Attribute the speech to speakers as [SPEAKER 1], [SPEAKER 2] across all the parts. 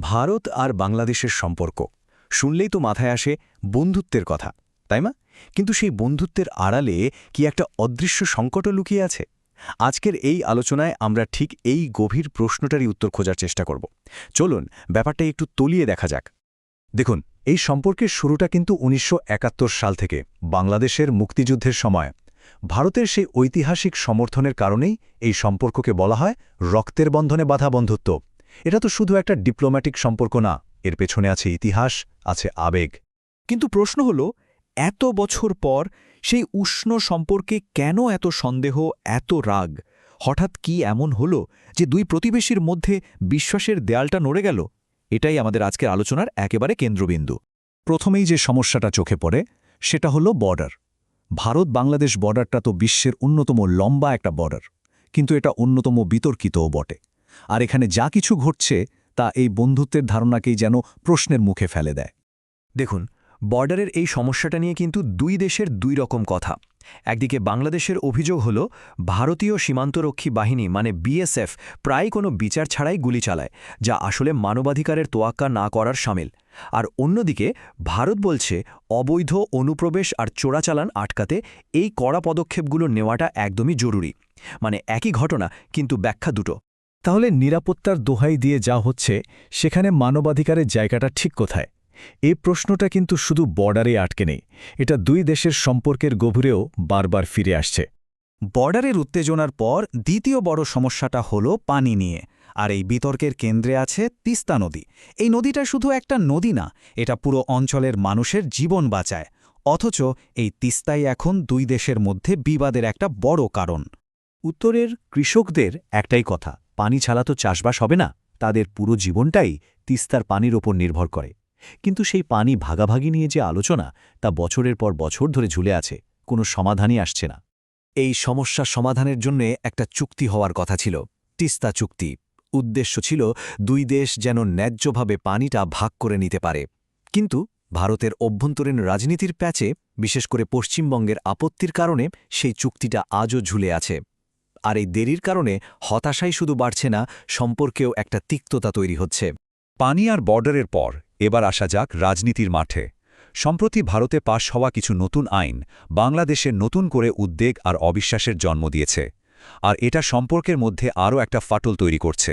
[SPEAKER 1] ভারত আর বাংলাদেশের সম্পর্ক শুনলেই তো মাথায় আসে বন্ধুত্বের কথা, তাই না? কিন্তু সেই বন্ধুত্বের আড়ালে কি একটা অদৃশ্য সংকটও লুকিয়ে আছে? আজকের এই আলোচনায় আমরা ঠিক এই গভীর প্রশ্নটারই উত্তর খোঁজার চেষ্টা করব। চলুন ব্যাপারটা একটু তলিয়ে দেখা যাক। দেখুন, এই সম্পর্কের শুরুটা কিন্তু ১৯৭১ সাল থেকে, বাংলাদেশের মুক্তিযুদ্ধের সময়। ভারতের সেই ঐতিহাসিক সমর্থনের কারণেই এই সম্পর্ককে বলা হয় রক্তের বন্ধনে বাঁধা বন্ধুত্ব। এটা তো শুধু একটা ডিপ্লোম্যাটিক সম্পর্ক না, এর পেছনে আছে ইতিহাস, আছে আবেগ।
[SPEAKER 2] কিন্তু প্রশ্ন হল, এত বছর পর সেই উষ্ণ সম্পর্কে কেন এত সন্দেহ, এত রাগ? হঠাৎ কি এমন হল যে দুই প্রতিবেশীর মধ্যে বিশ্বাসের দেয়ালটা নড়ে গেল? এটাই আমাদের আজকের আলোচনার একেবারে কেন্দ্রবিন্দু।
[SPEAKER 1] প্রথমেই যে সমস্যাটা চোখে পড়ে সেটা হলো বর্ডার। ভারত-বাংলাদেশ বর্ডারটা তো বিশ্বের অন্যতম লম্বা একটা বর্ডার, কিন্তু এটা অন্যতম বিতর্কিতও বটে। আর এখানে যা কিছু ঘটছে তা এই বন্ধুত্বের ধারণাকেই যেন প্রশ্নের মুখে ফেলে দেয়।
[SPEAKER 3] দেখুন, বর্ডারের এই সমস্যাটা নিয়ে কিন্তু দুই দেশের দুই রকম কথা। একদিকে বাংলাদেশের অভিযোগ হল ভারতীয় সীমান্তরক্ষী বাহিনী মানে বিএসএফ প্রায় কোনো বিচার ছাড়াই গুলি চালায়, যা আসলে মানবাধিকারের তোয়াক্কা না করার শামিল। আর অন্যদিকে ভারত বলছে অবৈধ অনুপ্রবেশ আর চোরাচালান আটকাতে এই কড়া পদক্ষেপগুলো নেওয়াটা একদমই জরুরি। মানে একই ঘটনা, কিন্তু ব্যাখ্যা দুটো।
[SPEAKER 1] তাহলে নিরাপত্তার দোহাই দিয়ে যা হচ্ছে, সেখানে মানবাধিকারের জায়গাটা ঠিক কোথায়? এই প্রশ্নটা কিন্তু শুধু বর্ডারে আটকে নেই, এটা দুই দেশের সম্পর্কের গভীরেও বারবার ফিরে আসছে।
[SPEAKER 4] বর্ডারের উত্তেজনার পর দ্বিতীয় বড় সমস্যাটা হল পানি নিয়ে। আর এই বিতর্কের কেন্দ্রে আছে তিস্তা নদী। এই নদীটা শুধু একটা নদী না, এটা পুরো অঞ্চলের মানুষের জীবন বাঁচায়। অথচ এই তিস্তাই এখন দুই দেশের মধ্যে বিবাদের একটা বড় কারণ।
[SPEAKER 1] উত্তরের কৃষকদের একটাই কথা, পানি ছাড়া তো চাষবাস হবে না। তাদের পুরো জীবনটাই তিস্তার পানির ওপর নির্ভর করে। কিন্তু সেই পানি ভাগাভাগি নিয়ে যে আলোচনা, তা বছরের পর বছর ধরে ঝুলে আছে, কোনো সমাধানই আসছে না।
[SPEAKER 3] এই সমস্যা সমাধানের জন্য একটা চুক্তি হওয়ার কথা ছিল, তিস্তা চুক্তি। উদ্দেশ্য ছিল দুই দেশ যেন ন্যায্যভাবে পানিটা ভাগ করে নিতে পারে। কিন্তু ভারতের অভ্যন্তরীণ রাজনীতির প্যাচে, বিশেষ করে পশ্চিমবঙ্গের আপত্তির কারণে সেই চুক্তিটা আজও ঝুলে আছে। আর এই দেরির কারণে হতাশাই শুধু বাড়ছে না, সম্পর্কেও একটা তিক্ততা তৈরি হচ্ছে।
[SPEAKER 5] পানি আর বর্ডারের পর এবার আসা যাক রাজনীতির মাঠে। সম্প্রতি ভারতে পাশ হওয়া কিছু নতুন আইন বাংলাদেশের নতুন করে উদ্বেগ আর অবিশ্বাসের জন্ম দিয়েছে। আর এটা সম্পর্কের মধ্যে আরও একটা ফাটল তৈরি করছে।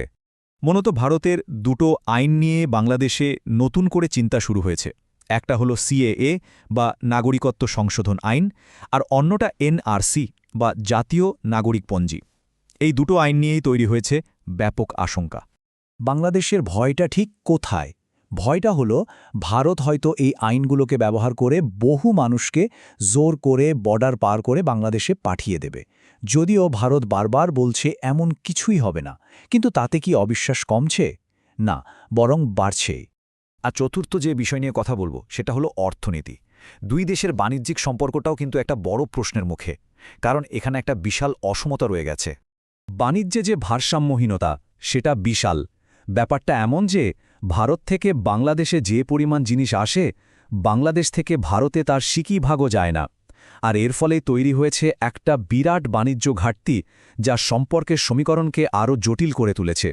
[SPEAKER 1] মূলত ভারতের দুটো আইন নিয়ে বাংলাদেশে নতুন করে চিন্তা শুরু হয়েছে। একটা হলো সিএএ বা নাগরিকত্ব সংশোধন আইন, আর অন্যটা এনআরসি বা জাতীয় নাগরিকপঞ্জি। এই দুটো আইন নিয়েই তৈরি হয়েছে ব্যাপক আশঙ্কা। বাংলাদেশের ভয়টা ঠিক কোথায়? ভয়টা হলো ভারত হয়তো এই আইনগুলোকে ব্যবহার করে বহু মানুষকে জোর করে বর্ডার পার করে বাংলাদেশে পাঠিয়ে দেবে। যদিও ভারত বারবার বলছে এমন কিছুই হবে না, কিন্তু তাতে কি অবিশ্বাস কমছে? না, বরং বাড়ছে।
[SPEAKER 2] আর চতুর্থ যে বিষয় নিয়ে কথা বলবো সেটা হলো অর্থনীতি। দুই দেশের বাণিজ্যিক সম্পর্কটাও কিন্তু একটা বড় প্রশ্নের মুখে, কারণ এখানে একটা বিশাল অসমতা রয়ে গেছে।
[SPEAKER 1] বাণিজ্যে যে ভারসাম্যহীনতা, সেটা বিশাল। ব্যাপারটা এমন যে ভারত থেকে বাংলাদেশে যে পরিমাণ জিনিস আসে, বাংলাদেশ থেকে ভারতে তার সিকি ভাগও যায় না। আর এর ফলে তৈরি হয়েছে একটা বিরাট বাণিজ্য ঘাটতি, যা সম্পর্কের সমীকরণকে আরও জটিল করে তুলেছে।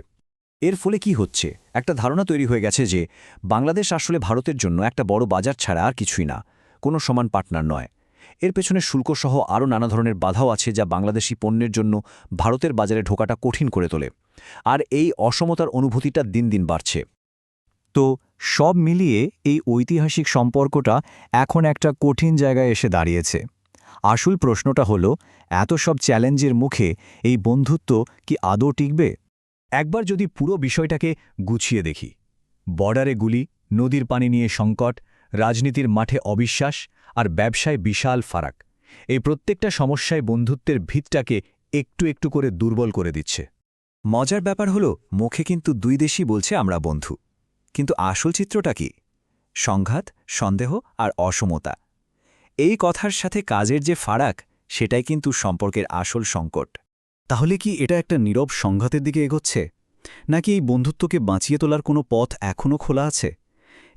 [SPEAKER 3] এর ফলে কি হচ্ছে? একটা ধারণা তৈরি হয়ে গেছে যে বাংলাদেশ আসলে ভারতের জন্য একটা বড় বাজার ছাড়া আর কিছুই না, কোনো সমান পার্টনার নয়। এর পেছনে শুল্কসহ আরও নানা ধরনের বাধাও আছে, যা বাংলাদেশি পণ্যের জন্য ভারতের বাজারে ঢোকাটা কঠিন করে তোলে। আর এই অসমতার অনুভূতিটা দিন দিন বাড়ছে।
[SPEAKER 4] তো সব মিলিয়ে এই ঐতিহাসিক সম্পর্কটা এখন একটা কঠিন জায়গায় এসে দাঁড়িয়েছে। আসল প্রশ্নটা হলো, এত সব চ্যালেঞ্জের মুখে এই বন্ধুত্ব কি আদৌ টিকবে?
[SPEAKER 1] একবার যদি পুরো বিষয়টাকে গুছিয়ে দেখি, বর্ডারে গুলি, নদীর পানি নিয়ে সংকট, রাজনীতির মাঠে অবিশ্বাস আর ব্যবসায় বিশাল ফারাক, এই প্রত্যেকটা সমস্যায় বন্ধুত্বের ভিতটাকে একটু একটু করে দুর্বল করে দিচ্ছে।
[SPEAKER 3] মজার ব্যাপার হলো, মুখে কিন্তু দুই দেশই বলছে আমরা বন্ধু, কিন্তু আসল চিত্রটা কি? সংঘাত, সন্দেহ আর অসমতা। এই কথার সাথে কাজের যে ফারাক, সেটাই কিন্তু সম্পর্কের আসল সংকট।
[SPEAKER 4] তাহলে কি এটা একটা নীরব সংঘাতের দিকে এগোচ্ছে, নাকি এই বন্ধুত্বকে বাঁচিয়ে তোলার কোনো পথ এখনও খোলা আছে?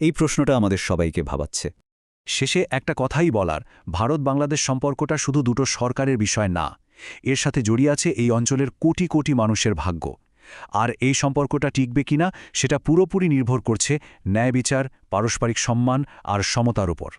[SPEAKER 4] এই প্রশ্নটা আমাদের সবাইকে ভাবাচ্ছে।
[SPEAKER 5] শেষে একটা কথাই বলার, ভারত-বাংলাদেশ সম্পর্কটা শুধু দুটো সরকারের বিষয় না, এর সাথে জড়িয়ে আছে এই অঞ্চলের কোটি কোটি মানুষের ভাগ্য। আর এই সম্পর্কটা টিকবে কিনা সেটা পুরোপুরি নির্ভর করছে ন্যায় বিচার, পারস্পরিক সম্মান আর সমতার উপর।